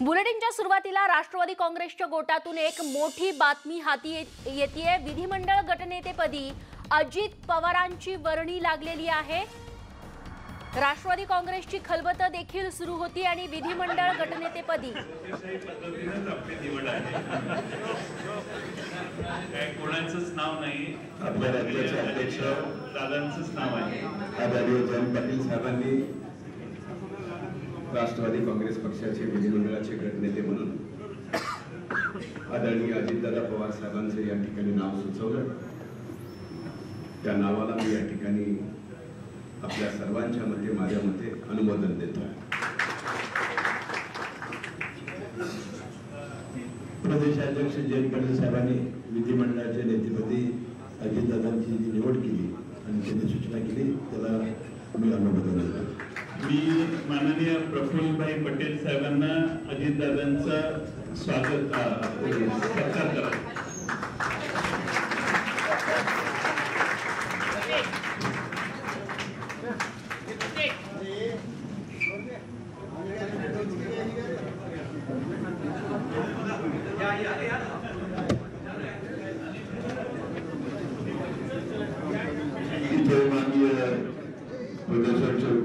बुलेटिनच्या सुरुवातीला राष्ट्रवादी काँग्रेसच्या गोटातून एक मोठी बातमी हाती येतेय। विधिमंडळ गटनेतेपदी अजित पवारांची वर्णी लागलेली आहे। राष्ट्रवादी काँग्रेसची खलबत देखील सुरू होती आणि विधिमंडळ गटनेतेपदी कोणाचंच नाव नाही, आपल्या राज्याचे अध्यक्ष दादांचंच नाव आहे। आदरणीय जयंत पाटील साहेबांनी राष्ट्रवादी काँग्रेस पक्षाचे विधिमंडळाचे गटनेते म्हणून आदरणीय अजितदादा पवार साहेबांचे या ठिकाणी नाव सुचवलं। त्या नावाला मी या ठिकाणी आपल्या सर्वांच्या मते माझ्या मते अनुमोदन देतो। प्रदेशाध्यक्ष जयंत पाटील साहेबांनी विधिमंडळाच्या नेतेपदी अजितदादांची जी निवड केली आणि त्यांनी सूचना केली त्याला मी अनुमोदन देतो। मी माननीय प्रफुल्लभाई पटेल साहेबांना अजितदादांचा स्वागत सत्कार करतो।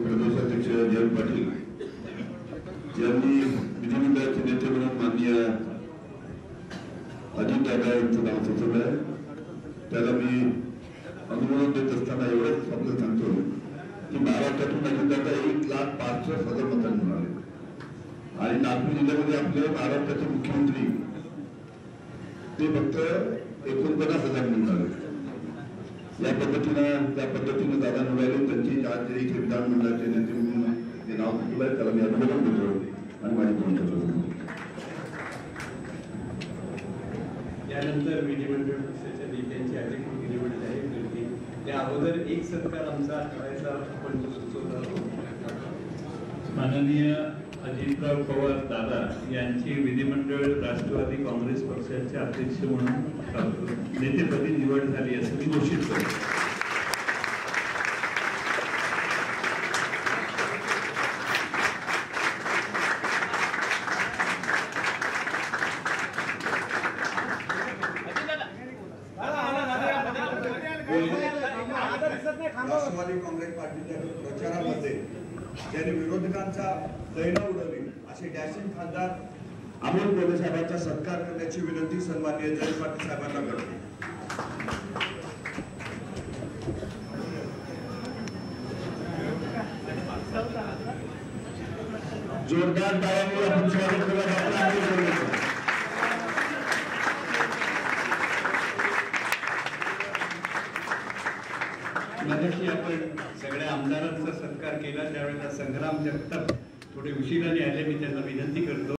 प्रदेशाध्यक्ष जयंत पाटील यांनी विधिमंडळाचे नेते म्हणून माननीय अजितदादा यांचं नाव सुचवलं आहे। त्याला मी अनुमोदन देत असताना एवढंच फक्त सांगतो की महाराष्ट्रातून अजितदादा 1,65,000 मतांनी मिळाले आणि नागपूर जिल्ह्यामध्ये आपले महाराष्ट्राचे मुख्यमंत्री ते फक्त 49,000 मिळाले। या पद्धतीने दादा निवडले त्यांची आज इथे विधानमंडळाचे नेते म्हणून जे नाव सुचवलंय त्याला मी अनुमोदन देतो आणि माझी भूमिका करतो। यानंतर विधिमंडळ पक्षाच्या नेत्यांची अधिकृत निवड जाहीर करते। त्या अगोदर एक सत्कार आमचा करायचा आपण सुचवला होता। माननीय अजितराव पवार दादा यांची विधिमंडळ राष्ट्रवादी काँग्रेस पक्षाचे अध्यक्ष म्हणून नेतेपदी निवड झाली असं मी घोषित करतो। राष्ट्रवादी काँग्रेस पार्टीच्या प्रचारामध्ये ज्यांनी विरोधकांचा दैना उडवली असे डॅशिंग खासदार अमोल कोल्हे साहेबांचा सत्कार करण्याची विनंती सन्माननीय जयंत पाटील साहेबांना करतो। जोरदार टाळ्यांनी आपण स्वागत करूया। मगाशी आपण सगळ्या आमदारांचा सत्कार केला त्यावेळेला संग्राम जगताप थोडे उशिराने आले, मी त्यांना विनंती करतो।